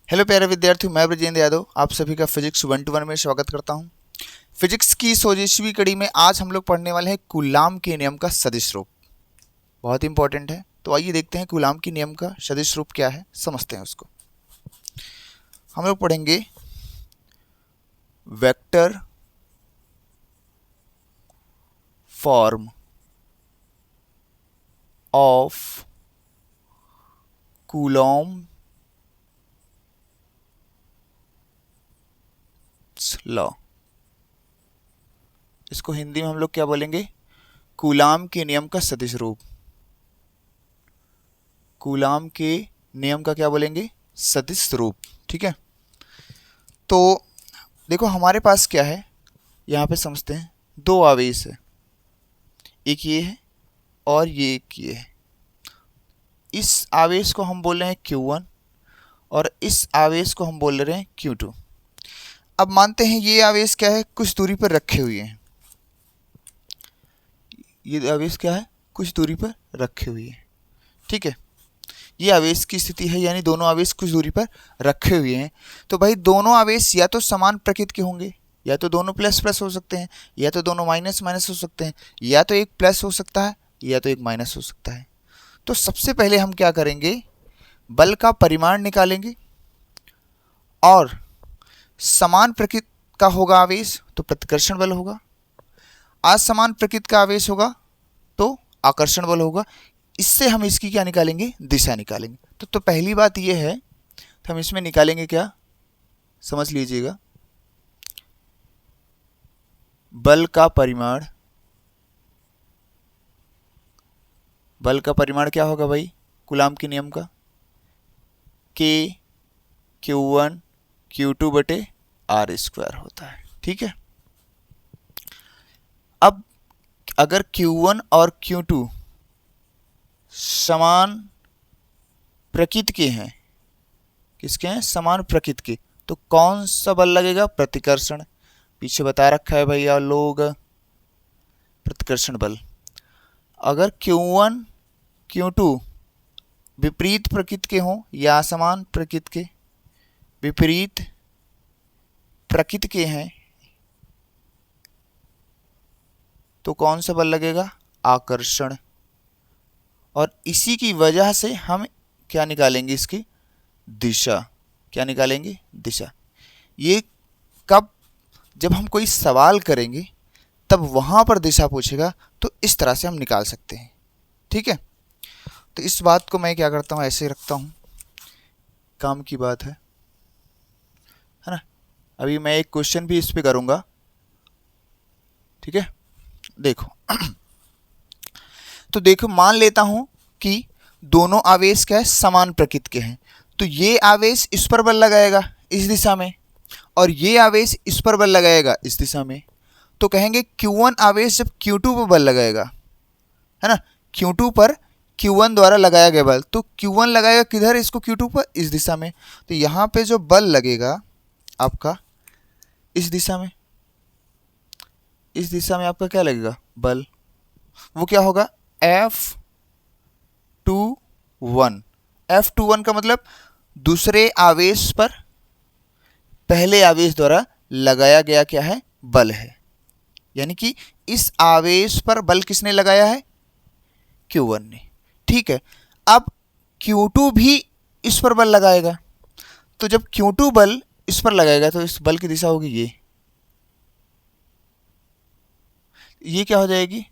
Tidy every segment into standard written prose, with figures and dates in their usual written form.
Hello प्यारे विद्यार्थियों, मैं ब्रजेंद्र यादव आप सभी का फिजिक्स 1-1 में स्वागत करता हूं। फिजिक्स की 16वीं कड़ी में आज हम लोग पढ़ने वाले हैं कूलाम के नियम का सदिश रूप। बहुत इंपॉर्टेंट है, तो आइए देखते हैं कूलाम के नियम का सदिश रूप क्या है, समझते हैं उसको। हम लोग पढ़ेंगे vector form of Coulomb law. इसको हिंदी में हम लोग क्या बोलेंगे? कूलाम के नियम का सदिश रूप। कूलाम के नियम का क्या बोलेंगे? सदिश रूप। ठीक है, तो देखो हमारे पास क्या है, यहाँ पे समझते हैं। दो आवेश है, एक ये है और ये एक ये है। इस आवेश को हम बोल रहे हैं Q1 और इस आवेश को हम बोल रहे हैं Q2। अब मानते हैं ये आवेश क्या है, कुछ दूरी पर रखे हुए हैं। ये आवेश क्या है, कुछ दूरी पर रखे हुए हैं। ठीक है, ये आवेश की स्थिति है, यानी दोनों आवेश कुछ दूरी पर रखे हुए हैं। तो भाई दोनों आवेश या तो समान प्रकृति के होंगे, या तो दोनों प्लस प्लस हो सकते हैं, या तो दोनों माइनस माइनस हो सकते हैं, या तो एक प्लस हो सकता है, या तो एक माइनस हो सकता है। तो सबसे पहले हम क्या करेंगे, बल का परिमाण निकालेंगे। और समान प्रकृति का होगा आवेश तो प्रतिकर्षण बल होगा, असमान प्रकृति का आवेश होगा तो आकर्षण बल होगा। इससे हम इसकी क्या निकालेंगे, दिशा निकालेंगे। तो पहली बात ये है, तो हम इसमें निकालेंगे क्या, समझ लीजिएगा। बल का परिमाण, बल का परिमाण क्या होगा भाई, कूलाम के नियम का K Q1 Q2 बटे R² होता है। ठीक है, अब अगर Q1 और Q2 समान प्रकृति के हैं, किसके हैं, समान प्रकृति के, तो कौन सा बल लगेगा, प्रतिकर्षण। पीछे बता रखा है भैया लोग, प्रतिकर्षण बल। अगर Q1 Q2 विपरीत प्रकृति के हों या समान प्रकृति के, विपरीत प्रकृति के हैं, तो कौन सा बल लगेगा, आकर्षण। और इसी की वजह से हम क्या निकालेंगे, इसकी दिशा। क्या निकालेंगे, दिशा। ये कब, जब हम कोई सवाल करेंगे तब वहां पर दिशा पूछेगा, तो इस तरह से हम निकाल सकते हैं। ठीक है, तो इस बात को मैं क्या करता हूं, ऐसे रखता हूं, काम की बात है ना। अभी मैं एक क्वेश्चन भी इस पे करूंगा। ठीक है, देखो तो देखो मान लेता हूं कि दोनों आवेश क्या है, समान प्रकृति के हैं। तो ये आवेश इस पर बल लगाएगा इस दिशा में, और ये आवेश इस पर बल लगाएगा इस दिशा में। तो कहेंगे Q1 आवेश जब Q2 पर बल लगाएगा, है ना, Q2 पर Q1 द्वारा लगाया गया बल, तो Q1 लगाएगा किधर, इसको Q2 पर, इस दिशा में। तो यहाँ पे जो बल लगेगा आपका इस दिशा में, इस दिशा में आपका क्या लगेगा बल, वो क्या होगा, F21। F21 का मतलब दूसरे आवेश पर पहले आवेश द्वारा लगाया गया क्या है, बल है। यानी कि इस आवेश पर बल किसने लगाया है, Q1 ने। ठीक है, अब Q2 भी इस पर बल लगाएगा। तो जब Q2 बल इस पर लगाएगा तो इस बल की दिशा होगी ये क्या हो जाएगी,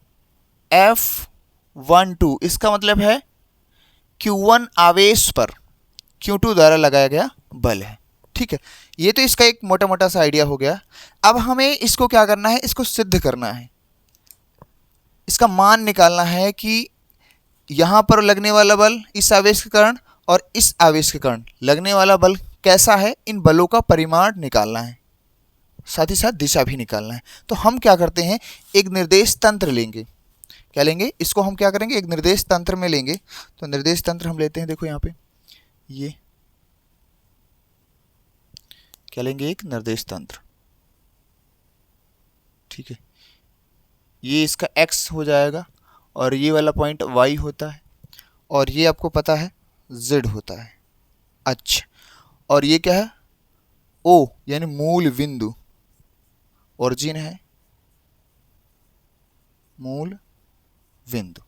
F12। इसका मतलब है Q1 आवेश पर Q2 द्वारा लगाया गया बल है। ठीक है, ये तो इसका एक मोटा मोटा सा आइडिया हो गया। अब हमें इसको क्या करना है, इसको सिद्ध करना है, इसका मान निकालना है कि यहाँ पर लगने वाला बल इस आवेश के कारण और इस आवेश के कारण लगने वाला बल कैसा है, इन बलों का परिमाण निकालना है, साथ ही साथ दिशा भी निकालना है। तो हम क्या करते हैं, एक निर्देश तंत्र लेंगे। क्या लेंगे, इसको हम क्या करेंगे, एक निर्देश तंत्र में लेंगे। तो निर्देश तंत्र हम लेते हैं, देखो यहाँ पे ये क्या लेंगे, एक निर्देश तंत्र। ठीक है, ये इसका x हो जाएगा और ये वाला पॉइंट y होता है, और ये आपको पता है z होता है। अच्छा, और ये क्या है, ओ यानी मूल बिंदु, ओरिजिन है मूल बिंदु।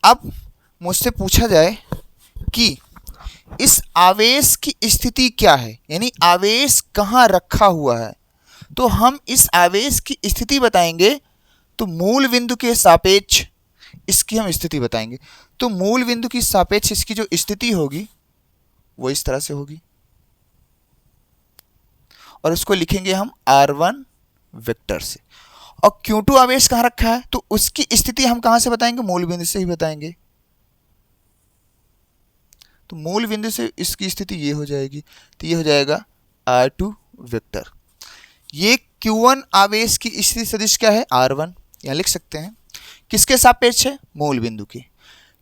अब मुझसे पूछा जाए कि इस आवेश की स्थिति क्या है, यानी आवेश कहाँ रखा हुआ है, तो हम इस आवेश की स्थिति बताएंगे तो मूल बिंदु के सापेक्ष इसकी हम स्थिति बताएंगे। तो मूल बिंदु की सापेक्ष इसकी जो स्थिति होगी वो इस तरह से होगी, और इसको लिखेंगे हम r1 वेक्टर से। और Q2 आवेश कहाँ रखा है तो उसकी स्थिति हम कहाँ से बताएंगे, मूल बिंदु से ही बताएंगे। तो मूल बिंदु से इसकी स्थिति ये हो जाएगी, तो ये हो जाएगा r2 वेक्टर। ये Q1 आवेश की स्थिति सदिश क्या है, r1, यहाँ लिख सकते हैं किसके सापेक्ष है, मूल बिंदु के।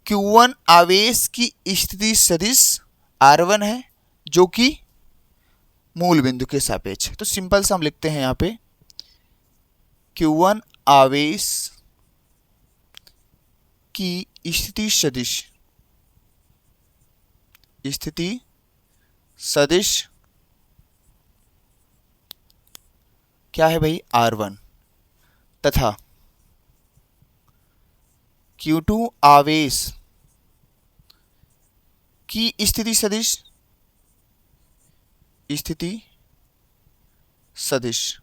Q1 आवेश की स्थिति सदिश r1 है जो कि मूल बिंदु के सापेक्ष है। तो सिंपल सा हम लिखते हैं यहाँ पे Q1 आवेश की स्थिति सदिश क्या है भाई, r1, तथा Q2 आवेश की स्थिति सदिश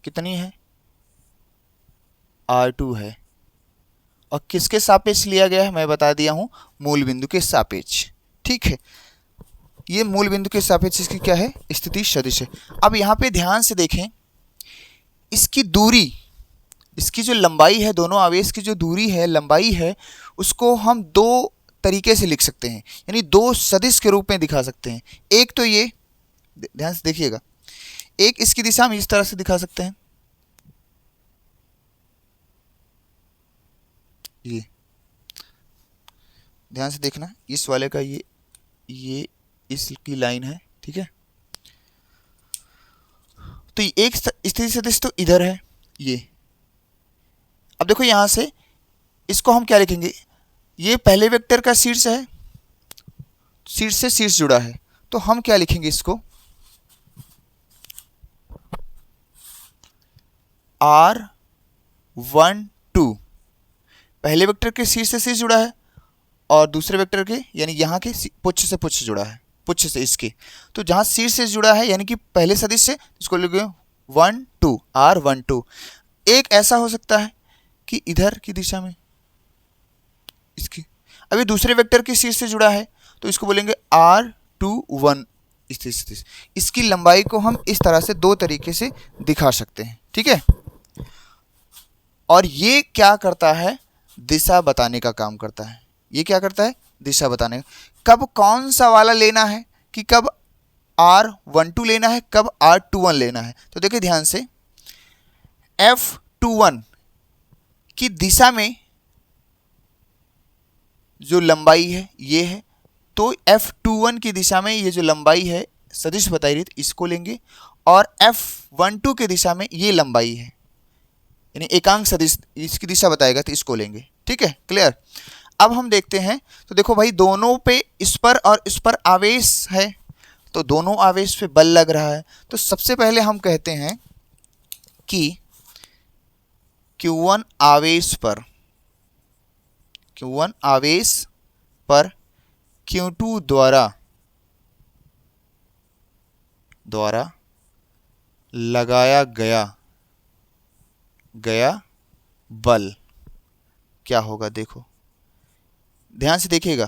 कितनी है, r2 है। और किसके सापेक्ष लिया गया है, मैं बता दिया हूं, मूल बिंदु के सापेक्ष। ठीक है, ये मूल बिंदु के सापेक्ष इसकी क्या है, स्थिति सदिश है। अब यहाँ पे ध्यान से देखें, इसकी दूरी, इसकी जो लंबाई है, दोनों आवेश की जो दूरी है, लंबाई है, उसको हम दो तरीके से लिख सकते हैं, यानी दो सदिश के रूप में दिखा सकते हैं। एक तो ये, ध्यान से देखिएगा, एक इसकी दिशा हम इस तरह से दिखा सकते हैं, ये ध्यान से देखना, इस वाले का ये इसकी लाइन है, ठीक है। तो एक स्थिति सदिश तो इधर है ये। अब देखो यहां से इसको हम क्या लिखेंगे, ये पहले वेक्टर का शीर्ष है, शीर्ष से शीर्ष जुड़ा है, तो हम क्या लिखेंगे इसको, r1 2 पहले वेक्टर के शीर्ष से शीर्ष जुड़ा है और दूसरे वेक्टर के यानी यहाँ के पुच्छ से पुच्छ जुड़ा है, पुच्छ से इसके। तो जहाँ शीर्ष से जुड़ा है यानी कि पहले सदिश से, इसको लिखेंगे 1 2 r1 2। एक ऐसा हो सकता है कि इधर की दिशा में इसकी, अभी दूसरे वेक्टर के शीर्ष से जुड़ा है तो इसको बोलेंगे r2 1 स्थिति। इसकी लंबाई को हम इस तरह से दो तरीके से दिखा सकते हैं, ठीक है। और ये क्या करता है, दिशा बताने का काम करता है। ये क्या करता है, दिशा बताने का। कब कौन सा वाला लेना है कि कब r12 लेना है, कब r21 लेना है। तो देखिए ध्यान से, f21 की दिशा में जो लंबाई है ये है, तो f21 की दिशा में ये जो लंबाई है सदिश बताई रही, इसको लेंगे। और f12 की दिशा में ये लंबाई है, यानी एकांक सदिश, इसकी दिशा बताएगा, तो इसको लेंगे, ठीक है, क्लियर। अब हम देखते हैं, तो देखो भाई दोनों पे, इस पर और इस पर आवेश है, तो दोनों आवेश पे बल लग रहा है। तो सबसे पहले हम कहते हैं कि Q1 आवेश पर Q2 द्वारा लगाया गया बल क्या होगा। देखो ध्यान से देखिएगा,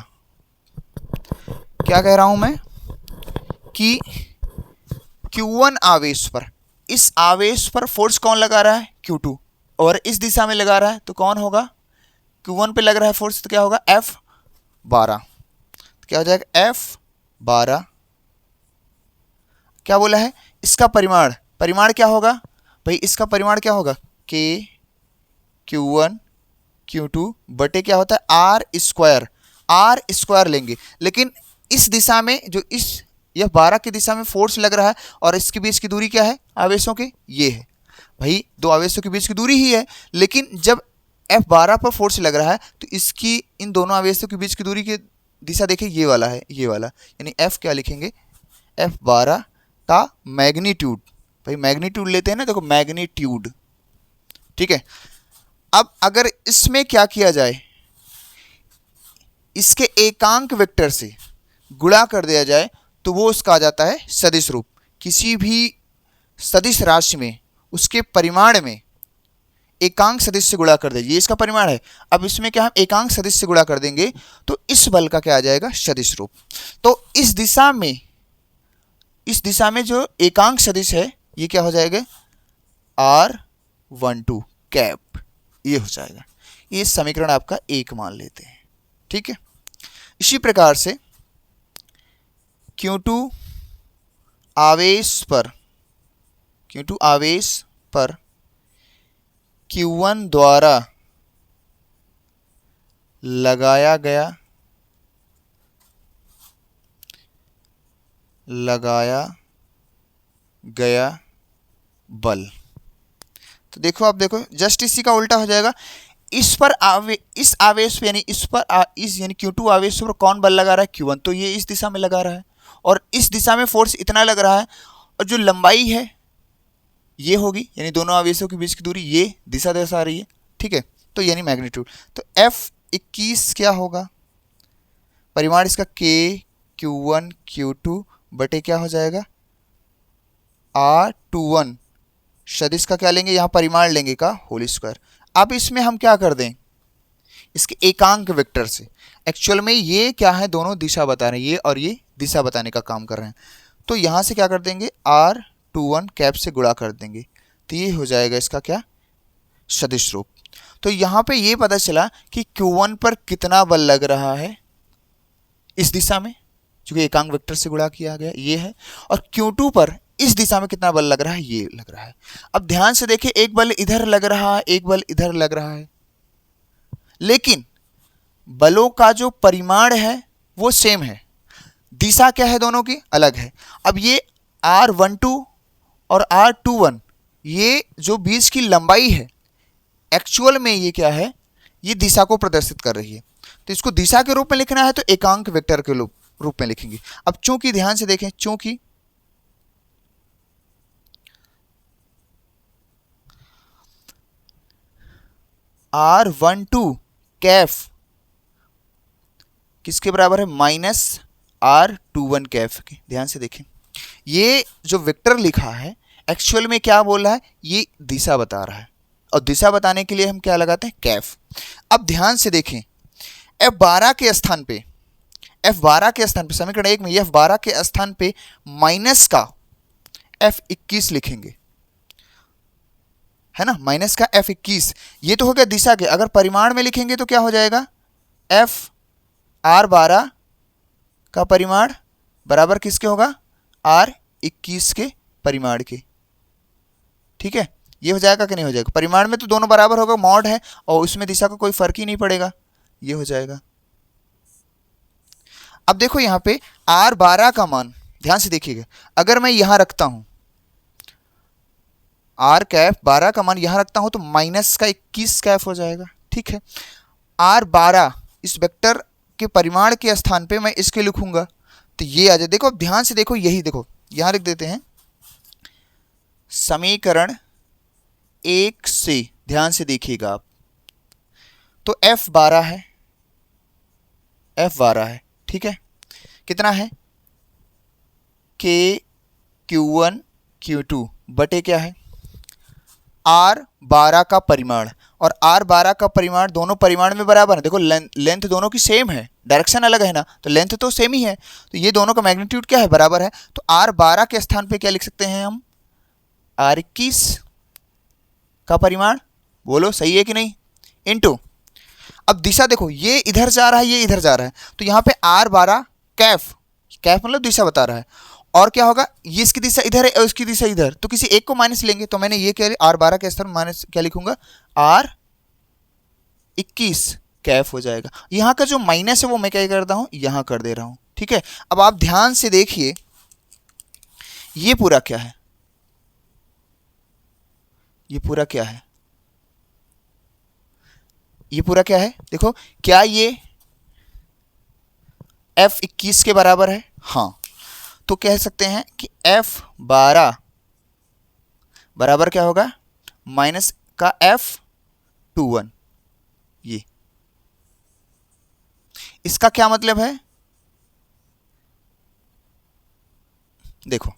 क्या कह रहा हूं मैं कि Q1 आवेश पर, इस आवेश पर फोर्स कौन लगा रहा है, Q2, और इस दिशा में लगा रहा है तो कौन होगा, Q1 पे लग रहा है फोर्स, तो क्या होगा F12। तो क्या हो जाएगा F12। क्या बोला है, इसका परिमाण क्या होगा भाई, इसका परिमाण क्या होगा, K Q1 Q2 बटे क्या होता है r स्क्वायर लेंगे। लेकिन इस दिशा में जो यह 12 की दिशा में फोर्स लग रहा है और इसके बीच की दूरी क्या है आवेशों के, ये है भाई, दो आवेशों के बीच की दूरी ही है। लेकिन जब F12 पर फोर्स लग रहा है तो इसकी इन दोनों आवेशों के बीच की दूरी के दिशा देखिए ये वाला है, ये वाला, यानी F क्या लिखेंगे, F12 का मैग्नीट्यूड। भाई मैग्नीट्यूड लेते हैं ना, देखो मैग्नीट्यूड, ठीक है। अब अगर इसमें क्या किया जाए, इसके एकांक वेक्टर से गुणा कर दिया जाए तो वो उसका आ जाता है सदिश रूप। किसी भी सदिश राशि में उसके परिमाण में एकांक सदिश से गुणा कर देंगे, ये इसका परिमाण है। अब इसमें क्या हम एकांक सदिश से गुणा कर देंगे तो इस बल का क्या आ जाएगा, सदिश रूप। तो इस दिशा में जो एकांक सदिश है ये क्या हो जाएगा, R12 कैप, ये हो जाएगा। ये समीकरण आपका 1 मान लेते हैं, ठीक है। इसी प्रकार से Q2 आवेश पर Q1 द्वारा लगाया गया बल। तो देखो, आप देखो जस्ट इसी का उल्टा हो जाएगा। इस आवेश पे यानी यानी Q2 आवेश पर कौन बल लगा रहा है, Q1, तो ये इस दिशा में लगा रहा है और इस दिशा में फोर्स इतना लग रहा है, और जो लंबाई है ये होगी, यानी दोनों आवेशों के बीच की दूरी, ये दिशा दर्शा रही है, ठीक है। तो यानी मैग्नीट्यूड, तो F21 क्या होगा, परिमाण इसका K Q1 Q2 बटे क्या हो जाएगा, R21, सदिश का क्या लेंगे, यहाँ परिमाण लेंगे का होल स्क्वायर। अब इसमें हम क्या कर दें, इसके एकांक वेक्टर से, एक्चुअल में ये क्या है, दोनों दिशा बता रहे हैं, ये और ये दिशा बताने का काम कर रहे हैं। तो यहाँ से क्या कर देंगे, R21 कैप से गुणा कर देंगे, तो ये हो जाएगा इसका क्या, सदिश रूप। तो यहाँ पे ये पता चला कि Q1 पर कितना बल लग रहा है इस दिशा में, क्योंकि एकांक वेक्टर से गुणा किया गया ये है, और Q2 पर इस दिशा में कितना बल लग रहा है, ये लग रहा है। अब ध्यान से देखिए, एक बल इधर लग रहा है, एक बल इधर लग रहा है, लेकिन बलों का जो परिमाण है वो सेम है, दिशा क्या है, दोनों की अलग है। अब ये R12 और R21, ये जो बीच की लंबाई है, एक्चुअल में ये क्या है, ये दिशा को प्रदर्शित कर रही है। तो इसको दिशा के रूप में लिखना है तो एकांक वेक्टर के रूप में लिखेंगे। अब चूंकि ध्यान से देखें, चूंकि R12 कैफ किसके बराबर है, माइनस R21 कैफ के। ध्यान से देखें, ये जो वेक्टर लिखा है एक्चुअल में क्या बोल रहा है, ये दिशा बता रहा है, और दिशा बताने के लिए हम क्या लगाते हैं, कैफ। अब ध्यान से देखें, F12 के स्थान पे समीकरण 1 में F12 के स्थान पे माइनस का F21 लिखेंगे, है ना, माइनस का F21, ये तो हो गया दिशा के। अगर परिमाण में लिखेंगे तो क्या हो जाएगा, R12 का परिमाण बराबर किसके होगा, R21 के परिमाण के, ठीक है। ये हो जाएगा कि नहीं हो जाएगा, परिमाण में तो दोनों बराबर होगा, मॉड है, और उसमें दिशा का कोई फर्क ही नहीं पड़ेगा, ये हो जाएगा। अब देखो यहाँ पे R12 का मान ध्यान से देखिएगा, अगर मैं यहां रखता हूं R12 का मान यहां रखता हूं तो माइनस का 21 कैफ हो जाएगा, ठीक है। R12 इस वेक्टर के परिमाण के स्थान पे मैं इसके लिखूंगा तो ये आ जाए। देखो अब ध्यान से देखो, यही देखो यहां लिख देते हैं, समीकरण 1 से ध्यान से देखिएगा आप, तो F12 है, ठीक है। कितना है, K Q1 Q2 बटे क्या है, R12 का परिमाण, और R12 का परिमाण दोनों परिमाण में बराबर है। देखो लेंथ दोनों की सेम है, डायरेक्शन अलग है ना, तो लेंथ तो सेम ही है, तो ये दोनों का मैग्नीट्यूड क्या है, बराबर है। तो R12 के स्थान पे क्या लिख सकते हैं हम, R21 का परिमाण, बोलो सही है कि नहीं, इनटू, अब दिशा देखो, ये इधर जा रहा है, ये इधर जा रहा है, तो यहाँ पे R12 कैफ मतलब दिशा बता रहा है, और क्या होगा, ये इसकी दिशा इधर है और इसकी दिशा इधर, तो किसी एक को माइनस लेंगे, तो मैंने ये क्या R12 के स्थान माइनस क्या लिखूंगा, R21 कैफ हो जाएगा। यहाँ का जो माइनस है वो मैं क्या करता हूँ, यहाँ कर दे रहा हूँ, ठीक है। अब आप ध्यान से देखिए, ये पूरा क्या है, ये पूरा क्या है, ये पूरा क्या है, देखो क्या ये F21 के बराबर है, हाँ, तो कह सकते हैं कि F12 बराबर क्या होगा, माइनस का F21। ये इसका क्या मतलब है, देखो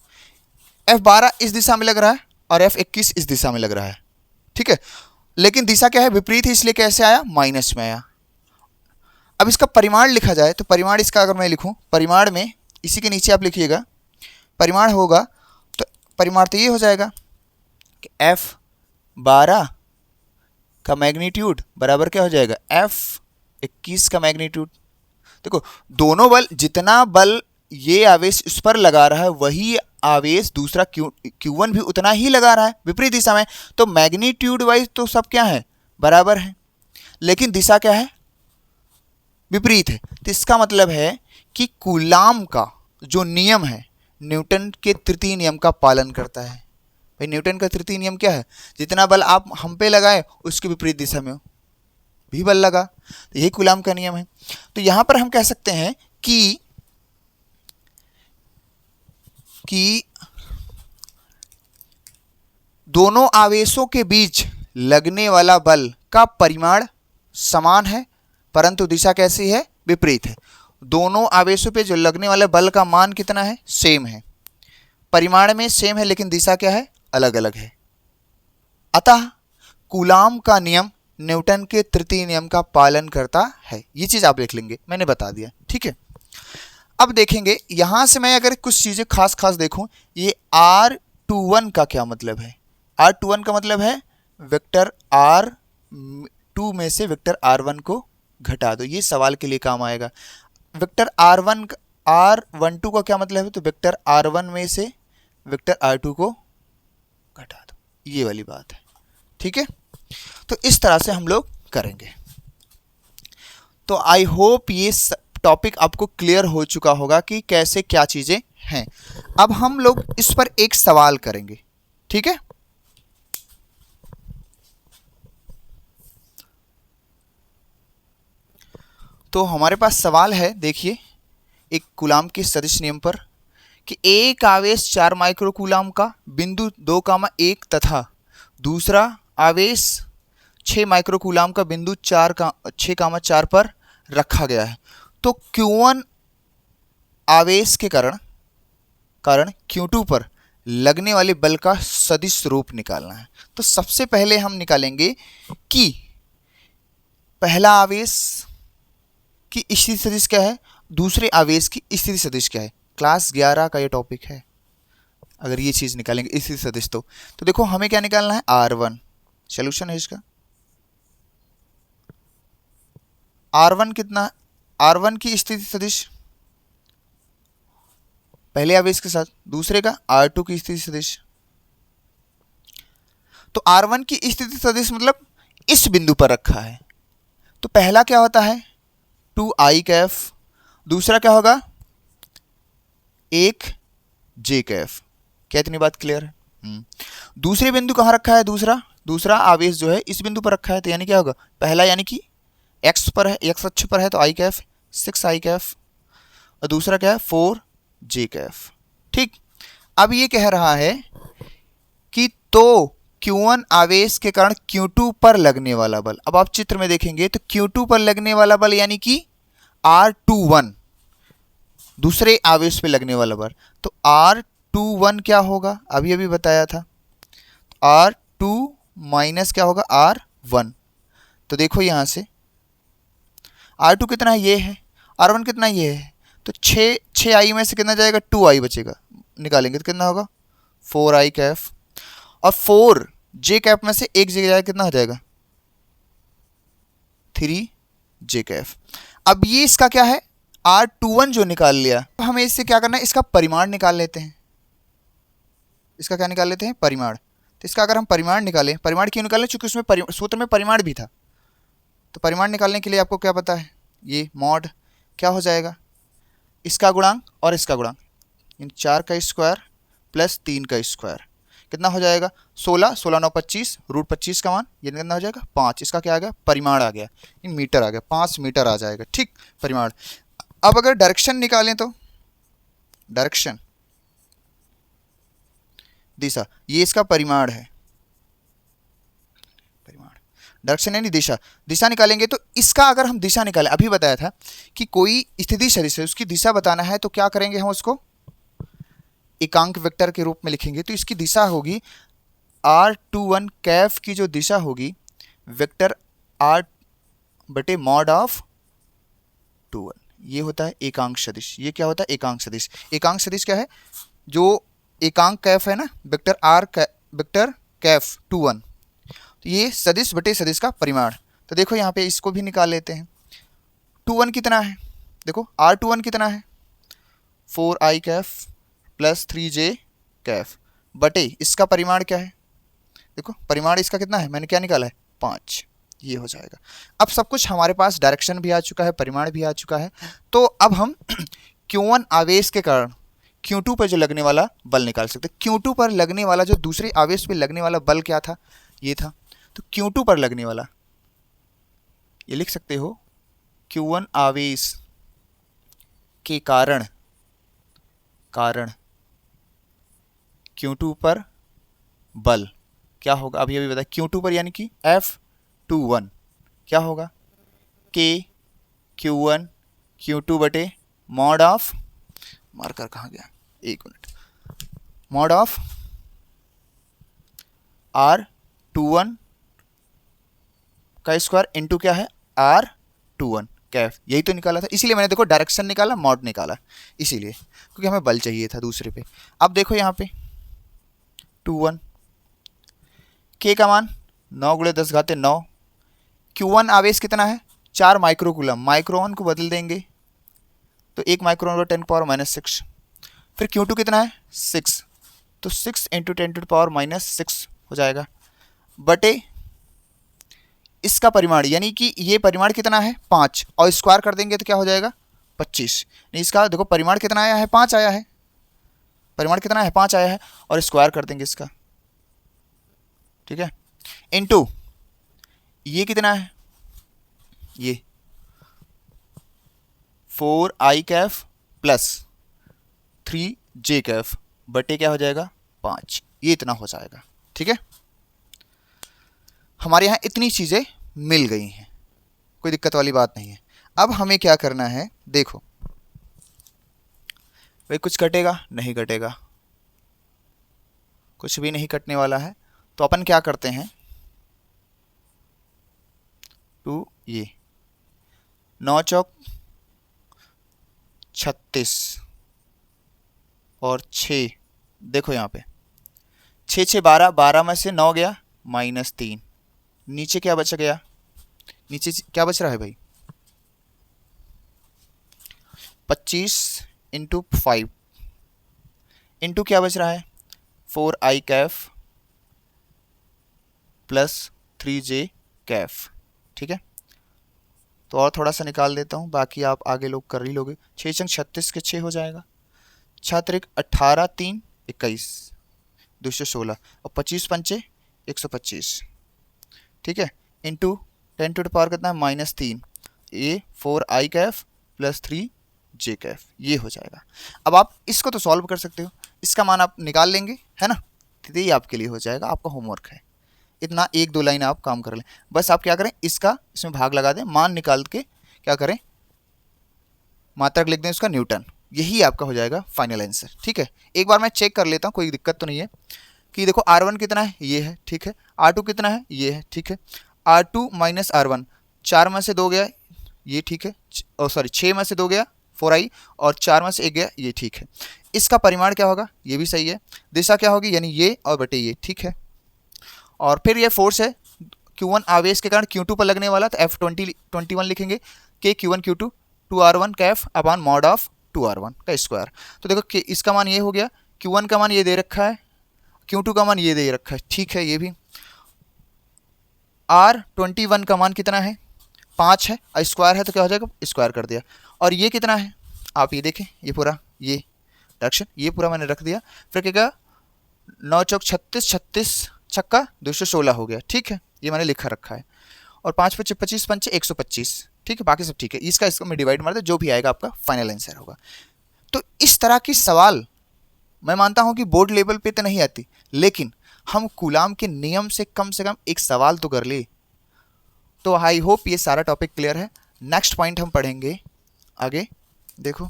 F12 इस दिशा में लग रहा है और F21 इस दिशा में लग रहा है, ठीक है, लेकिन दिशा क्या है, विपरीत है, इसलिए कैसे आया, माइनस में आया। अब इसका परिमाण लिखा जाए तो परिमाण इसका अगर मैं लिखूं, परिमाण में इसी के नीचे आप लिखिएगा, परिमाण होगा तो परिमाण तो ये हो जाएगा कि F12 का मैग्नीट्यूड बराबर क्या हो जाएगा, F21 का मैग्नीट्यूड। देखो दोनों बल, जितना बल ये आवेश इस पर लगा रहा है वही आवेश दूसरा Q1 भी उतना ही लगा रहा है विपरीत दिशा में, तो मैग्नीट्यूड वाइज तो सब क्या है, बराबर है, लेकिन दिशा क्या है, विपरीत है। तो इसका मतलब है कि कूलाम का जो नियम है न्यूटन के तृतीय नियम का पालन करता है। भाई न्यूटन का तृतीय नियम क्या है, जितना बल आप हम पे लगाए उसके विपरीत दिशा में भी बल लगा, तो यही कूलाम का नियम है। तो यहां पर हम कह सकते हैं कि दोनों आवेशों के बीच लगने वाला बल का परिमाण समान है, परंतु दिशा कैसी है, विपरीत है। दोनों आवेशों पे जो लगने वाले बल का मान कितना है, सेम है, परिमाण में सेम है, लेकिन दिशा क्या है, अलग अलग है। अतः कूलाम का नियम न्यूटन के तृतीय नियम का पालन करता है। ये चीज आप देख लेंगे, मैंने बता दिया, ठीक है। अब देखेंगे यहां से मैं अगर कुछ चीजें खास देखूं, ये R21 का क्या मतलब है। R21 का मतलब है वेक्टर R2 में से वेक्टर R1 को घटा दो, ये सवाल के लिए काम आएगा। वेक्टर R12 का क्या मतलब है, तो वेक्टर R1 में से वेक्टर R2 को घटा दो, ये वाली बात है, ठीक है। तो इस तरह से हम लोग करेंगे। तो आई होप ये टॉपिक आपको क्लियर हो चुका होगा कि कैसे क्या चीजें हैं। अब हम लोग इस पर एक सवाल करेंगे, ठीक है। तो हमारे पास सवाल है, देखिए, एक कूलाम के सदिश नियम पर कि एक आवेश 4 माइक्रो कूलाम का बिंदु 2,1 तथा दूसरा आवेश 6 माइक्रो कूलाम का बिंदु 6,4 पर रखा गया है। तो Q1 आवेश के कारण Q2 पर लगने वाले बल का सदिश रूप निकालना है। तो सबसे पहले हम निकालेंगे कि पहला आवेश की स्थिति सदिश क्या है, दूसरे आवेश की स्थिति सदिश क्या है। क्लास 11 का ये टॉपिक है। अगर ये चीज निकालेंगे स्थिति सदिश तो देखो हमें क्या निकालना है, R1। सॉल्यूशन है इसका, R1 कितना, R1 की स्थिति सदिश पहले आवेश के साथ, दूसरे का R2 की स्थिति सदिश। तो R1 की स्थिति सदिश मतलब इस बिंदु पर रखा है, तो पहला क्या होता है 2i कैफ, दूसरा क्या होगा 1j कैफ। क्या इतनी बात क्लियर है। दूसरे बिंदु कहाँ रखा है, दूसरा आवेश जो है इस बिंदु पर रखा है, तो यानी क्या होगा, पहला यानी कि x पर है, x अक्ष पर है, तो i कैफ 6i कैफ, और दूसरा क्या है 4j कैफ, ठीक। अब ये कह रहा है कि तो Q1 आवेश के कारण Q2 पर लगने वाला बल, अब आप चित्र में देखेंगे तो Q2 पर लगने वाला बल यानी कि R21, दूसरे आवेश पे लगने वाला बल, तो R21 क्या होगा, अभी बताया था, R2 माइनस क्या होगा R1। तो देखो यहां से R2 कितना है, ये है, R1 कितना ये है, तो 6i में से कितना जाएगा, 2i बचेगा, निकालेंगे तो कितना होगा 4i कैफ, और 4j कैफ में से एक जगह जाएगा, कितना हो जाएगा 3j कैफ। अब ये इसका क्या है R21 जो निकाल लिया, तो हमें इससे क्या करना है, इसका परिमाण निकाल लेते हैं। इसका क्या निकाल लेते हैं, परिमाण। तो इसका अगर हम परिमाण निकालें, परिमाण क्यों निकालें, चूंकि उसमें सूत्र में परिमाण भी था, तो परिमाण निकालने के लिए आपको क्या पता है, ये मॉड क्या हो जाएगा, इसका गुणांक और इसका गुणांक, 4 का स्क्वायर प्लस 3 का स्क्वायर, कितना हो जाएगा 16, 16 9 25, रूट 25 का मान, ये कितना हो जाएगा 5। इसका क्या आ गया, परिमाण आ गया, ये मीटर आ गया, 5 मीटर आ जाएगा, ठीक, परिमाण। अब अगर डायरेक्शन निकालें तो डायरेक्शन, दिशा, ये इसका परिमाण है, परिमाण, डायरेक्शन यानी दिशा, दिशा निकालेंगे तो इसका अगर हम दिशा निकालें, अभी बताया था कि कोई स्थिति सदिश है उसकी दिशा बताना है तो क्या करेंगे हम उसको एकांक वेक्टर के रूप में लिखेंगे। तो इसकी दिशा होगी r21 कैफ की जो दिशा होगी वेक्टर r बटे मॉड ऑफ 21, ये होता है एकांक सदिश। ये क्या होता है एकांक सदिश। एकांक सदिश क्या है, जो एकांक कैफ है ना वेक्टर आर वेक्टर कैफ 21, तो ये सदिश बटे सदिश का परिमाण। तो देखो यहाँ पे इसको भी निकाल लेते हैं। 21 कितना है, देखो r21 कितना है 4i Kaif plus 3j Kaif बटे इसका परिमाण क्या है, देखो परिमाण इसका कितना है, मैंने क्या निकाला है 5, ये हो जाएगा। अब सब कुछ हमारे पास डायरेक्शन भी आ चुका है, परिमाण भी आ चुका है। तो अब हम Q1 आवेश के कारण Q2 पर जो लगने वाला बल निकाल सकते हैं। Q2 पर लगने वाला जो दूसरे आवेश पे लगने वाला बल क्या था, ये था। तो Q2 पर लगने वाला ये लिख सकते हो Q1 आवेश के कारण Q2 पर बल क्या होगा, अभी अभी बताया Q2 पर यानी कि F21 क्या होगा K Q1 Q2 बटे मॉड ऑफ, मार्कर कहाँ गया, एक मिनट, मॉड ऑफ R21 का स्क्वायर इंटू क्या है R21 कैफ, यही तो निकाला था। इसीलिए मैंने देखो डायरेक्शन निकाला, मॉड निकाला, इसीलिए क्योंकि हमें बल चाहिए था दूसरे पे। अब देखो यहाँ पे 21 के का मान 9 × 10 घाते 9, Q1 आवेश कितना है 4 माइक्रोकूलम, माइक्रोन को बदल देंगे तो 1 माइक्रोन 10⁻⁶। फिर Q2 कितना है 6, तो 6 × 10⁻⁶ हो जाएगा बटे इसका परिमाण, यानी कि ये परिमाण कितना है 5 और स्क्वायर कर देंगे तो क्या हो जाएगा 25। नहीं इसका देखो परिमाण कितना आया है 5 आया है, परिमाण कितना है 5 आया है और स्क्वायर कर देंगे इसका, ठीक है, इनटू ये कितना है, ये 4i Kaif plus 3j Kaif बटे क्या हो जाएगा 5, ये इतना हो जाएगा। ठीक है, हमारे यहाँ इतनी चीज़ें मिल गई हैं, कोई दिक्कत वाली बात नहीं है। अब हमें क्या करना है, देखो भाई कुछ कटेगा नहीं, कटेगा कुछ भी नहीं कटने वाला है। तो अपन क्या करते हैं, तो ये 9 चौक 36 और 6, देखो यहाँ पे 6 6 12, 12 में से 9 गया -3, नीचे क्या बच गया, नीचे क्या बच रहा है भाई 25 × 5 इंटू क्या बच रहा है 4i Kaif plus 3j Kaif. ठीक है, तो और थोड़ा सा निकाल देता हूँ, बाकी आप आगे लोग कर ही लोगे। 6 × 36 के 6 हो जाएगा, 6 × 18 3 21 216 और 25 पंचे 125। ठीक है, इंटू 10 टू द पावर कितना है -3, ये 4i Kaif plus 3j Kaif, ये हो जाएगा। अब आप इसको तो सॉल्व कर सकते हो, इसका मान आप निकाल लेंगे, है ना, तो ये आपके लिए हो जाएगा, आपका होमवर्क है। इतना 1-2 लाइन आप काम कर लें, बस आप क्या करें इसका इसमें भाग लगा दें, मान निकाल के क्या करें मात्रक लिख दें उसका न्यूटन, यही आपका हो जाएगा फाइनल आंसर। ठीक है, एक बार मैं चेक कर लेता हूँ, कोई दिक्कत तो नहीं है कि देखो R1 कितना है, ये है, ठीक है, R2 कितना है, ये है, ठीक है, R2 - R1 4 में से 2 गया, ये ठीक है, सॉरी 6 में से 2 गया 4i और 4 में से 1 गया, ये ठीक है। इसका परिमाण क्या होगा, ये भी सही है, दिशा क्या होगी यानी ये और बटे ये, ठीक है। और फिर ये फोर्स है Q1 आवेश के कारण Q2 पर लगने वाला, तो F21 लिखेंगे K Q1 Q2 2R1 Kaif upon mod of 2R1 का स्क्वायर। तो देखो इसका मान ये हो गया, Q1 का मान ये दे रखा है, Q2 का मान ये दे रखा है, ठीक है, ये भी। R21 का मान कितना है 5 है, और स्क्वायर है तो क्या हो जाएगा स्क्वायर कर दिया। और ये कितना है आप ये देखें, ये पूरा ये डायरेक्शन ये पूरा मैंने रख दिया। फिर क्या 9 चौक 36, 36 छक्का 216 हो गया, ठीक है, ये मैंने लिखा रखा है। और 5 × 25 = 125, ठीक है, बाकी सब ठीक है, इसका इसका में डिवाइड मार दे, जो भी आएगा आपका फाइनल आंसर होगा। तो इस तरह की सवाल मैं मानता हूं कि बोर्ड लेवल पे तो नहीं आती, लेकिन हम कूलाम के नियम से कम एक सवाल तो कर ले। तो आई होप ये सारा टॉपिक क्लियर है। नेक्स्ट पॉइंट हम पढ़ेंगे आगे। देखो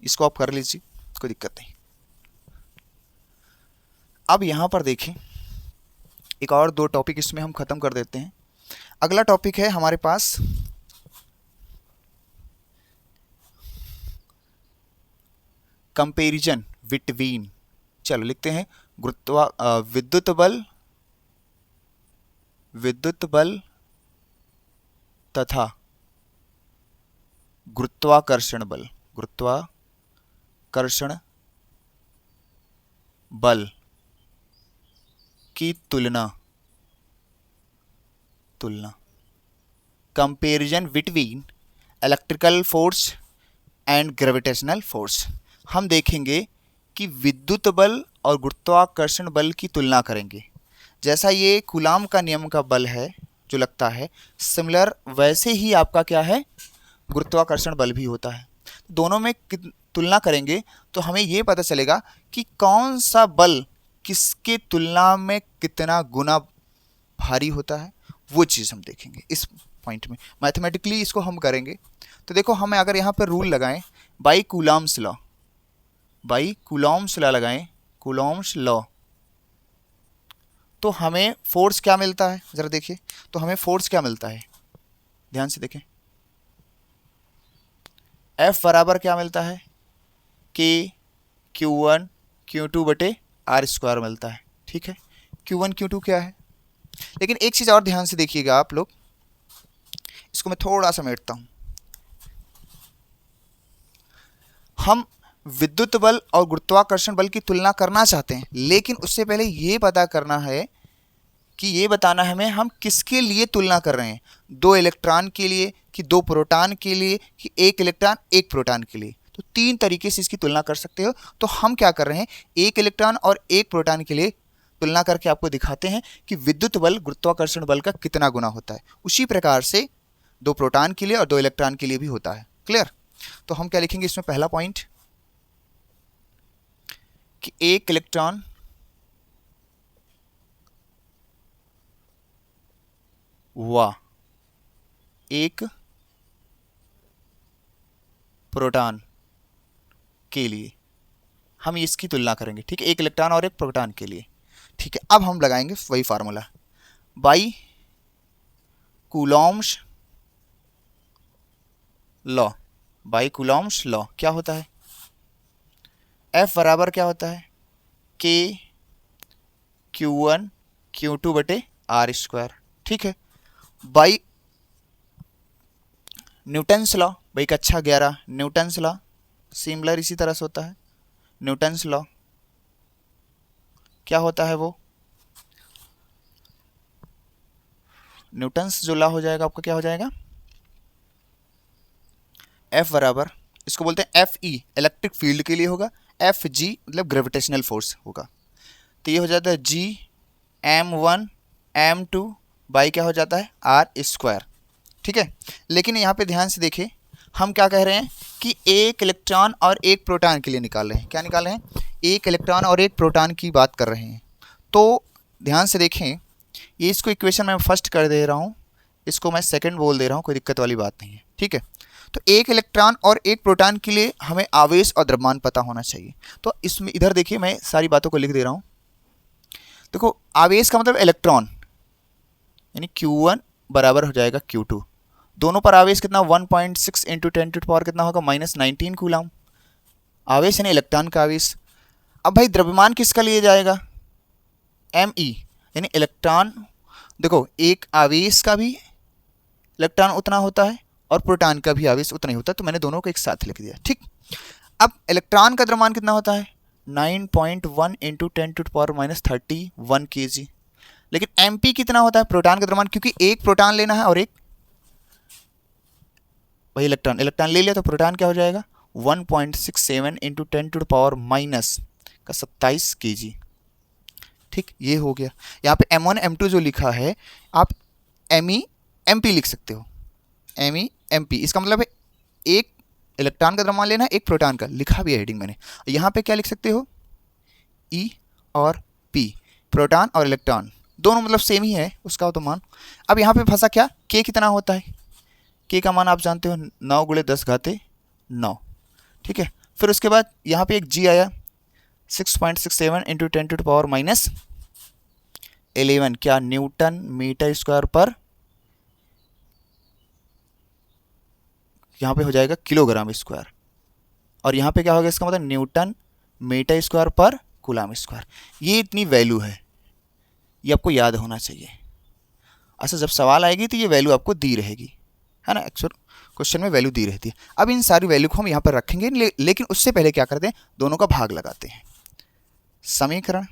इसको आप कर लीजिए, कोई दिक्कत नहीं। अब यहां पर देखें, एक और 2 टॉपिक इसमें हम खत्म कर देते हैं। अगला टॉपिक है हमारे पास कंपैरिजन बिटवीन, चलो लिखते हैं विद्युत बल तथा गुरुत्वाकर्षण बल की तुलना comparison between electrical force and gravitational force. हम देखेंगे कि विद्युत बल और गुरुत्वाकर्षण बल की तुलना करेंगे। जैसा ये कूलाम का नियम का बल है जो लगता है, सिमिलर वैसे ही आपका क्या है, गुरुत्वाकर्षण बल भी होता है। दोनों में तुलना करेंगे तो हमें ये पता चलेगा कि कौन सा बल किसके तुलना में कितना गुना भारी होता है, वो चीज़ हम देखेंगे इस पॉइंट में। मैथमेटिकली इसको हम करेंगे। तो देखो, हमें अगर यहाँ पर रूल लगाएं बाई कूलाम्स लॉ लगाएं, कूलॉम्स लॉ, तो हमें फोर्स क्या मिलता है, ज़रा देखिए। तो हमें फोर्स क्या मिलता है, ध्यान से देखें। F बराबर क्या मिलता है, K Q1 Q2 बटे R² मिलता है। ठीक है, Q1 Q2 क्या है। लेकिन एक चीज़ और ध्यान से देखिएगा आप लोग, इसको मैं थोड़ा सा समेटता हूं। हम विद्युत बल और गुरुत्वाकर्षण बल की तुलना करना चाहते हैं, लेकिन उससे पहले ये पता करना है कि ये बताना है हमें हम किसके लिए तुलना कर रहे हैं, 2 इलेक्ट्रॉन के लिए कि 2 प्रोटॉन के लिए कि 1 इलेक्ट्रॉन 1 प्रोटॉन के लिए। तो 3 तरीके से इसकी तुलना कर सकते हो। तो हम क्या कर रहे हैं, 1 इलेक्ट्रॉन और 1 प्रोटॉन के लिए तुलना करके आपको दिखाते हैं कि विद्युत बल गुरुत्वाकर्षण बल का कितना गुना होता है। उसी प्रकार से 2 प्रोटॉन के लिए और 2 इलेक्ट्रॉन के लिए भी होता है। क्लियर। तो हम क्या लिखेंगे इसमें, पहला पॉइंट कि 1 इलेक्ट्रॉन व 1 प्रोटॉन के लिए हम इसकी तुलना करेंगे। ठीक है, 1 इलेक्ट्रॉन और 1 प्रोटॉन के लिए। ठीक है, अब हम लगाएंगे वही फार्मूला, बाई कूलॉम्स लॉ। क्या होता है, F बराबर क्या होता है, K Q1 Q2 बटे R²। ठीक है, बाई न्यूटन्स लॉ, भाई कक्षा 11 न्यूटन्स लॉ, सिमिलर इसी तरह से होता है। न्यूटन्स लॉ क्या होता है, वो न्यूटन्स जो लॉ हो जाएगा आपका क्या हो जाएगा, F बराबर, इसको बोलते हैं FE इलेक्ट्रिक फील्ड के लिए होगा, FG मतलब ग्रेविटेशनल फोर्स होगा। तो ये हो जाता है G M1 M2 बाई क्या हो जाता है R²। ठीक है, लेकिन यहाँ पे ध्यान से देखें, हम क्या कह रहे हैं कि 1 इलेक्ट्रॉन और 1 प्रोटॉन के लिए निकाल रहे हैं। क्या निकाल रहे हैं, 1 इलेक्ट्रॉन और 1 प्रोटॉन की बात कर रहे हैं। तो ध्यान से देखें, ये इसको इक्वेशन मैं फर्स्ट कर दे रहा हूँ, इसको मैं सेकंड बोल दे रहा हूँ, कोई दिक्कत वाली बात नहीं है। ठीक है, तो 1 इलेक्ट्रॉन और 1 प्रोटॉन के लिए हमें आवेश और द्रव्यमान पता होना चाहिए। तो इसमें इधर देखिए, मैं सारी बातों को लिख दे रहा हूँ। देखो, आवेश का मतलब इलेक्ट्रॉन, यानी Q1 बराबर हो जाएगा Q2। दोनों पर आवेश कितना, 1.6 इंटू 10⁻⁻ कितना होगा, -19 कूलाम। आवेश यानी इलेक्ट्रॉन का आवेश। अब भाई द्रव्यमान किसका लिए जाएगा, Me यानी इलेक्ट्रॉन। देखो, एक आवेश का भी इलेक्ट्रॉन उतना होता है और प्रोटॉन का भी आवेश उतना ही होता है, तो मैंने दोनों को एक साथ लिख दिया। ठीक, अब इलेक्ट्रॉन का द्रव्यमान कितना होता है, 9.1 इंटू 10⁻31 kg। लेकिन MP कितना होता है प्रोटॉन का द्रव्यमान, क्योंकि एक प्रोटॉन लेना है और एक वही इलेक्ट्रॉन ले लिया, तो प्रोटॉन क्या हो जाएगा 1.67 इंटू 10⁻⁻27 kg। ठीक, ये हो गया। यहाँ पे M1 M2 जो लिखा है आप Me MP लिख सकते हो, Me MP, इसका मतलब है एक इलेक्ट्रॉन का द्रव्यमान लेना, एक प्रोटॉन का, लिखा भी है हेडिंग मैंने। यहाँ पे क्या लिख सकते हो, E और P, प्रोटॉन और इलेक्ट्रॉन दोनों मतलब सेम ही है उसका तो मान। अब यहाँ पे फंसा क्या, K कितना होता है, K का मान आप जानते हो 9 × 10⁻9, ठीक है। फिर उसके बाद यहाँ पे एक G आया 6.67 × 10⁻11, क्या न्यूटन मीटर स्क्वायर पर, यहाँ पे हो जाएगा किलोग्राम स्क्वायर, और यहाँ पे क्या होगा, इसका मतलब न्यूटन मीटर स्क्वायर पर कूलम स्क्वायर। ये इतनी वैल्यू है, ये आपको याद होना चाहिए। अच्छा, जब सवाल आएगी तो ये वैल्यू आपको दी रहेगी, है ना, एक्चुअल क्वेश्चन में वैल्यू दी रहती है। अब इन सारी वैल्यू को हम यहाँ पर रखेंगे, लेकिन उससे पहले क्या करते हैं, दोनों का भाग लगाते हैं। समीकरण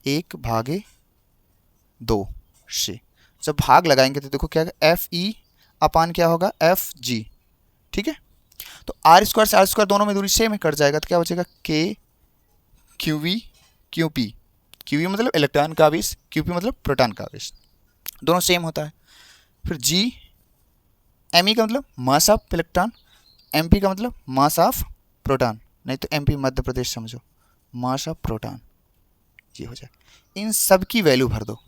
1/2 से जब भाग लगाएंगे तो देखो क्या FE अपान क्या होगा, FG, ठीक है। तो R² से R² दोनों में दूरी सेम है, कट जाएगा, तो क्या बचेगा K QV QP, QV मतलब इलेक्ट्रॉन का आवेश, QP मतलब प्रोटॉन का आवेश, दोनों सेम होता है। फिर G Me का मतलब मास ऑफ इलेक्ट्रॉन, MP का मतलब मास ऑफ प्रोटॉन, नहीं तो MP मध्य प्रदेश समझो, मास ऑफ प्रोटॉन, ये हो जाए। इन सब की वैल्यू भर दो।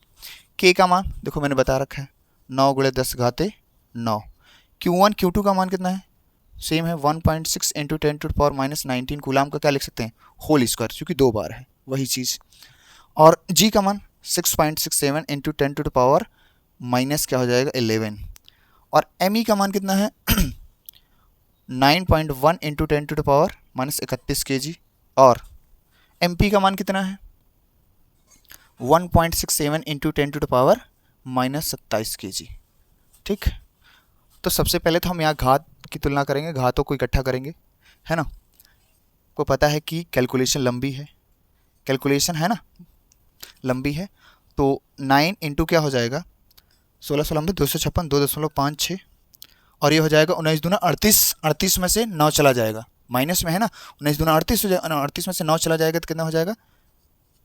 K का मान देखो मैंने बता रखा है 9 × 10⁻9। Q1 Q2 का मान कितना है, सेम है 1.6 × 10⁻19 कूलम का क्या लिख सकते हैं, होल स्क्वायर, क्योंकि 2 बार है वही चीज़। और G का मान 6.67 × 10⁻- क्या हो जाएगा 11, और Me का मान कितना है 9.1 × 10⁻31 kg, और MP का मान कितना है 1.67 × 10⁻27 kg, ठीक। तो सबसे पहले तो हम यहाँ घात की तुलना करेंगे, घातों को इकट्ठा करेंगे, है ना। को पता है कि कैलकुलेशन लंबी है, कैलकुलेशन है ना लंबी है, तो 9 × क्या हो जाएगा 16 लंबे 256 2.56, और ये हो जाएगा 19 दूना 38, 38 में से 9 चला जाएगा, माइनस में है ना, 19 दूना 38 हो जाएगा, 38 में से 9 चला जाएगा तो कितना हो जाएगा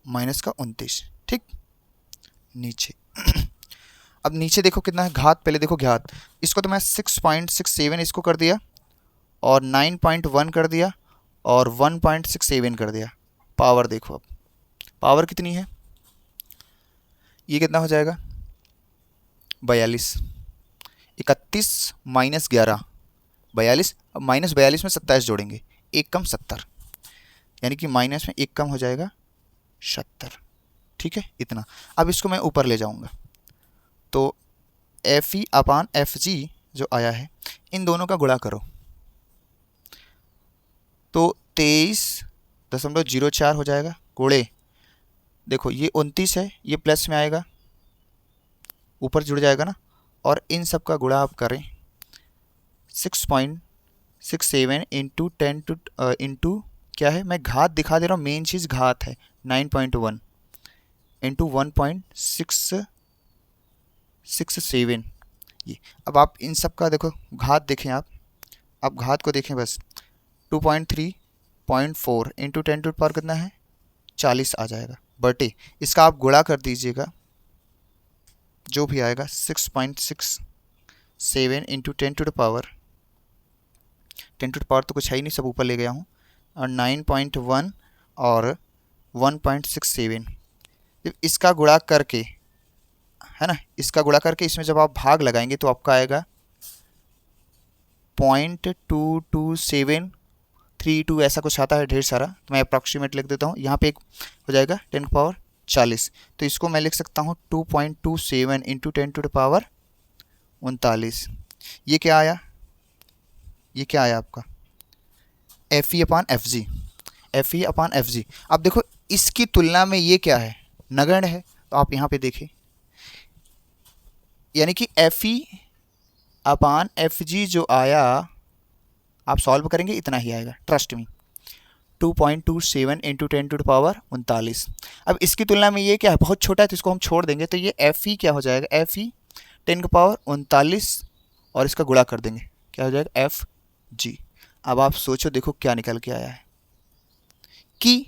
-29, ठीक। नीचे अब नीचे देखो कितना है घात, पहले देखो घात, इसको तो मैं 6.67 इसको कर दिया, और 9.1 कर दिया, और 1.67 कर दिया। पावर देखो, अब पावर कितनी है, ये कितना हो जाएगा 42, 31 - 11 42, अब -42 में 27 जोड़ेंगे, 1 कम 70, यानी कि माइनस में 1 कम हो जाएगा 70, ठीक है इतना। अब इसको मैं ऊपर ले जाऊंगा, तो FE अपान FG जो आया है, इन दोनों का गुणा करो, तो 23.04 हो जाएगा, गुणे देखो ये 29 है, ये प्लस में आएगा, ऊपर जुड़ जाएगा ना, और इन सब का गुणा आप करें 6.67 इंटू क्या है, मैं घात दिखा दे रहा हूँ, मेन चीज़ घात है, 9.1 इंटू 1.667, ये। अब आप इन सब का देखो घात देखें, आप घात को देखें बस, 2.3.4 इंटू 10⁻, कितना है 40 आ जाएगा, बटे इसका आप गुणा कर दीजिएगा, जो भी आएगा 6.67 इंटू 10⁻, 10⁻ तो कुछ है ही नहीं, सब ऊपर ले गया हूँ, और 9.1 और 1.67, इसका गुणा करके, है ना, इसका गुणा करके इसमें जब आप भाग लगाएंगे तो आपका आएगा 0.22732, ऐसा कुछ आता है ढेर सारा, तो मैं अप्रॉक्सीमेट लिख देता हूँ, यहाँ पे एक हो जाएगा 10⁻40, तो इसको मैं लिख सकता हूँ 2.27 इंटू 10⁻39। ये क्या आया, ये क्या आया आपका FE अपान FG, FE अपान FG। अब देखो इसकी तुलना में ये क्या है, नगण्य है, तो आप यहाँ पे देखें, यानी कि FE अपान FG जो आया, आप सॉल्व करेंगे इतना ही आएगा, ट्रस्ट मी, 2.27 इंटू 10⁻39। अब इसकी तुलना में ये क्या है, बहुत छोटा है, तो इसको हम छोड़ देंगे, तो ये FE क्या हो जाएगा, FE 10⁻39, और इसका गुणा कर देंगे, क्या हो जाएगा FG। अब आप सोचो देखो क्या निकल के आया है, कि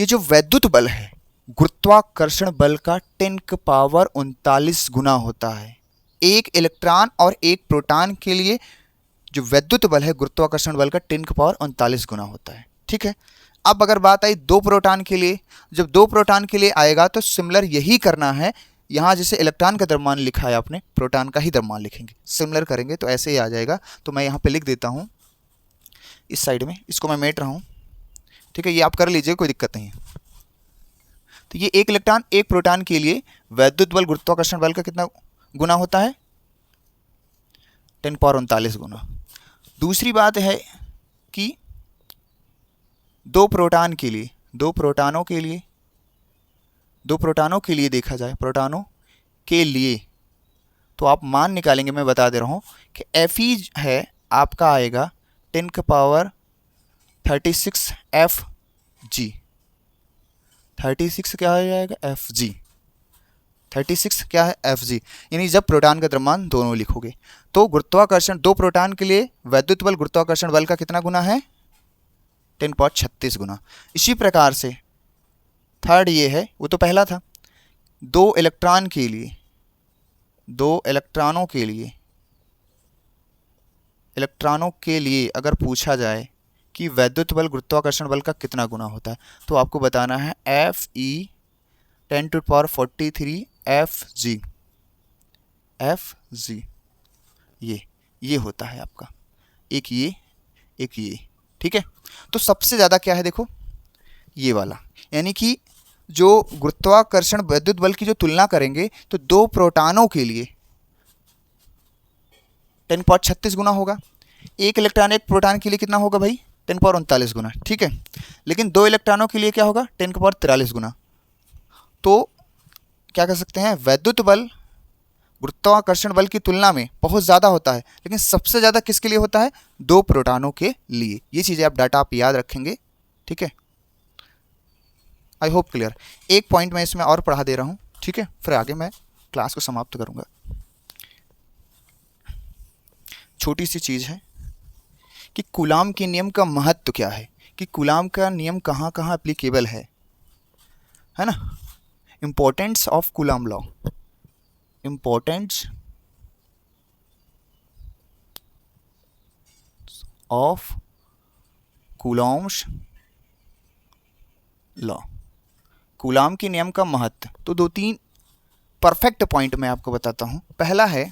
ये जो वैद्युत बल है गुरुत्वाकर्षण बल का 10⁻³ गुना होता है। एक इलेक्ट्रॉन और एक प्रोटॉन के लिए जो वैद्युत बल है गुरुत्वाकर्षण बल का 10⁻³ गुना होता है। ठीक है। अब अगर बात आई दो प्रोटॉन के लिए, जब दो प्रोटॉन के लिए आएगा तो सिमिलर यही करना है। यहाँ जैसे इलेक्ट्रॉन का द्रव्यमान लिखा है आपने, प्रोटॉन का ही द्रव्यमान लिखेंगे, सिमिलर करेंगे तो ऐसे ही आ जाएगा। तो मैं यहाँ पे लिख देता हूँ इस साइड में, इसको मैं मेट रहा हूँ। ठीक है, ये आप कर लीजिए, कोई दिक्कत नहीं है। तो ये एक इलेक्ट्रॉन एक प्रोटॉन के लिए वैद्युत बल गुरुत्वाकर्षण बल का कितना गुना होता है? 10⁻³ गुना। दूसरी बात है कि दो प्रोटॉन के लिए, दो प्रोटॉनों के लिए देखा जाए, प्रोटॉनों के लिए तो आप मान निकालेंगे, मैं बता दे रहा हूँ कि Fe है आपका आएगा 10⁻36 Fg। 36 क्या आ जाएगा? Fg। 36 क्या है? Fg। यानी जब प्रोटॉन का द्रव्यमान दोनों लिखोगे तो गुरुत्वाकर्षण, दो प्रोटॉन के लिए वैद्युत बल गुरुत्वाकर्षण बल का कितना गुना है? 10⁻36 गुना। इसी प्रकार से थर्ड ये है, वो तो पहला था। दो इलेक्ट्रॉनों के लिए अगर पूछा जाए कि वैद्युत बल गुरुत्वाकर्षण बल का कितना गुना होता है तो आपको बताना है Fe 10⁻43 Fg। ये होता है आपका, एक ये। ठीक है। तो सबसे ज़्यादा क्या है देखो, ये वाला, यानी कि जो गुरुत्वाकर्षण वैद्युत बल की जो तुलना करेंगे तो दो प्रोटॉनों के लिए 10⁻36 गुना होगा। एक इलेक्ट्रॉन एक प्रोटॉन के लिए कितना होगा भाई? 10⁻39 गुना। ठीक है। लेकिन दो इलेक्ट्रॉनों के लिए क्या होगा? 10⁻43 गुना। तो क्या कर सकते हैं, वैद्युत बल गुरुत्वाकर्षण बल की तुलना में बहुत ज़्यादा होता है, लेकिन सबसे ज़्यादा किसके लिए होता है? दो प्रोटॉनों के लिए। ये चीज़ें आप डाटा आप याद रखेंगे। ठीक है, आई होप क्लियर। एक पॉइंट मैं इसमें और पढ़ा दे रहा हूँ, ठीक है, फिर आगे मैं क्लास को समाप्त करूँगा। छोटी सी चीज़ है कि कूलाम के नियम का महत्व क्या है, कि कूलाम का नियम कहाँ कहाँ एप्लीकेबल है ना। Importance of coulomb law, importance of Coulomb's law, coulomb के नियम का महत्व। तो दो तीन परफेक्ट पॉइंट मैं आपको बताता हूं। पहला है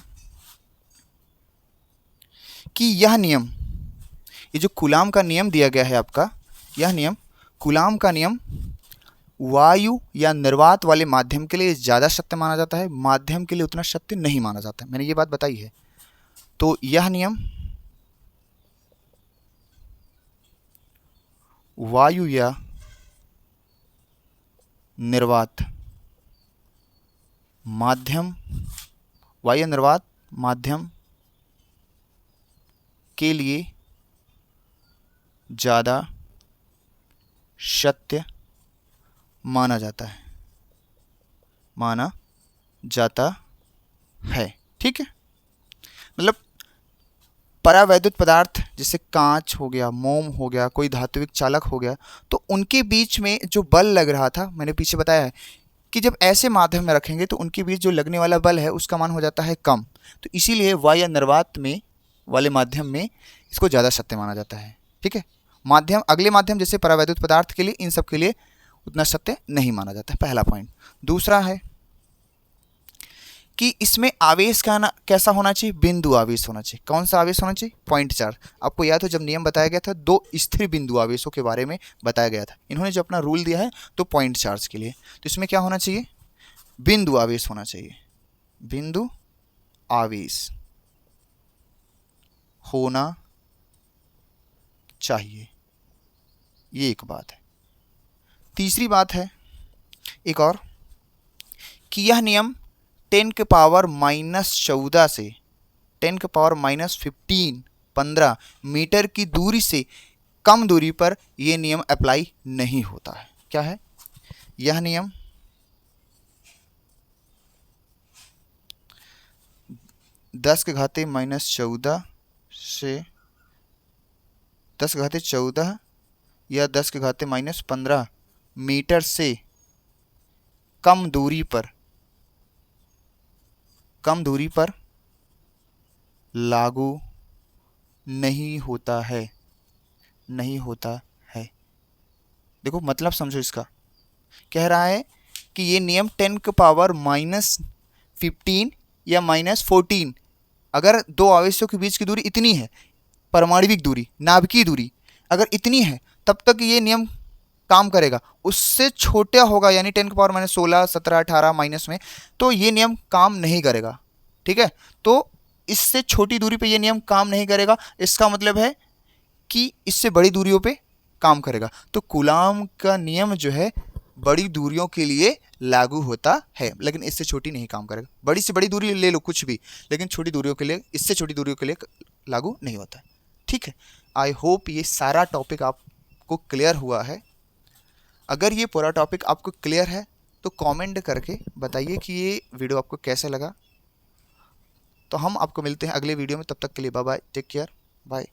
कि यह नियम, ये जो कूलाम का नियम दिया गया है आपका, यह नियम, कूलाम का नियम वायु या निर्वात वाले माध्यम के लिए ज़्यादा सत्य माना जाता है, माध्यम के लिए उतना सत्य नहीं माना जाता है। मैंने ये बात बताई है। तो यह नियम वायु या निर्वात माध्यम, वायु निर्वात माध्यम के लिए ज़्यादा सत्य माना जाता है। ठीक है। मतलब परावैद्युत पदार्थ जैसे कांच हो गया, मोम हो गया, कोई धात्विक चालक हो गया, तो उनके बीच में जो बल लग रहा था, मैंने पीछे बताया है कि जब ऐसे माध्यम में रखेंगे तो उनके बीच जो लगने वाला बल है उसका मान हो जाता है कम। तो इसीलिए वायु निर्वात में वाले माध्यम में इसको ज़्यादा सत्य माना जाता है। ठीक है। माध्यम, अगले माध्यम जैसे परावैद्युत पदार्थ के लिए, इन सब के लिए उतना सत्य नहीं माना जाता है। पहला पॉइंट। दूसरा है कि इसमें आवेश का कैसा होना चाहिए? बिंदु आवेश होना चाहिए। कौन सा आवेश होना चाहिए? Point charge. आपको याद हो जब नियम बताया गया था, दो स्थिर बिंदु आवेशों के बारे में बताया गया था। इन्होंने जो अपना रूल दिया है तो पॉइंट चार्ज के लिए, तो इसमें क्या होना चाहिए? बिंदु आवेश होना चाहिए। बिंदु आवेश होना चाहिए, ये एक बात है। तीसरी बात है एक और, कि यह नियम 10⁻⁻14 से 10⁻⁻15 मीटर की दूरी से कम दूरी पर यह नियम अप्लाई नहीं होता है। क्या है? यह नियम 10⁻14 से 10⁻14 या 10⁻−15 मीटर से कम दूरी पर लागू नहीं होता है। देखो मतलब समझो इसका। कह रहा है कि ये नियम 10⁻⁻15 या -14, अगर दो आवेशों के बीच की दूरी इतनी है, परमाणविक दूरी, नाभिकीय दूरी अगर इतनी है, तब तक ये नियम काम करेगा। उससे छोटा होगा यानी 10⁻16, 17, 18 माइनस में, तो ये नियम काम नहीं करेगा। ठीक है, तो इससे छोटी दूरी पे ये नियम काम नहीं करेगा। इसका मतलब है कि इससे बड़ी दूरियों पे काम करेगा। तो कूलाम का नियम जो है बड़ी दूरियों के लिए लागू होता है, लेकिन इससे छोटी नहीं काम करेगा। बड़ी से बड़ी दूरी ले लो कुछ भी, लेकिन छोटी दूरियों के लिए, इससे छोटी दूरियों के लिए लागू नहीं होता है। ठीक है, आई होप ये सारा टॉपिक आपको क्लियर हुआ है। अगर ये पूरा टॉपिक आपको क्लियर है तो कमेंट करके बताइए कि ये वीडियो आपको कैसे लगा। तो हम आपको मिलते हैं अगले वीडियो में, तब तक के लिए bye bye, take care, bye.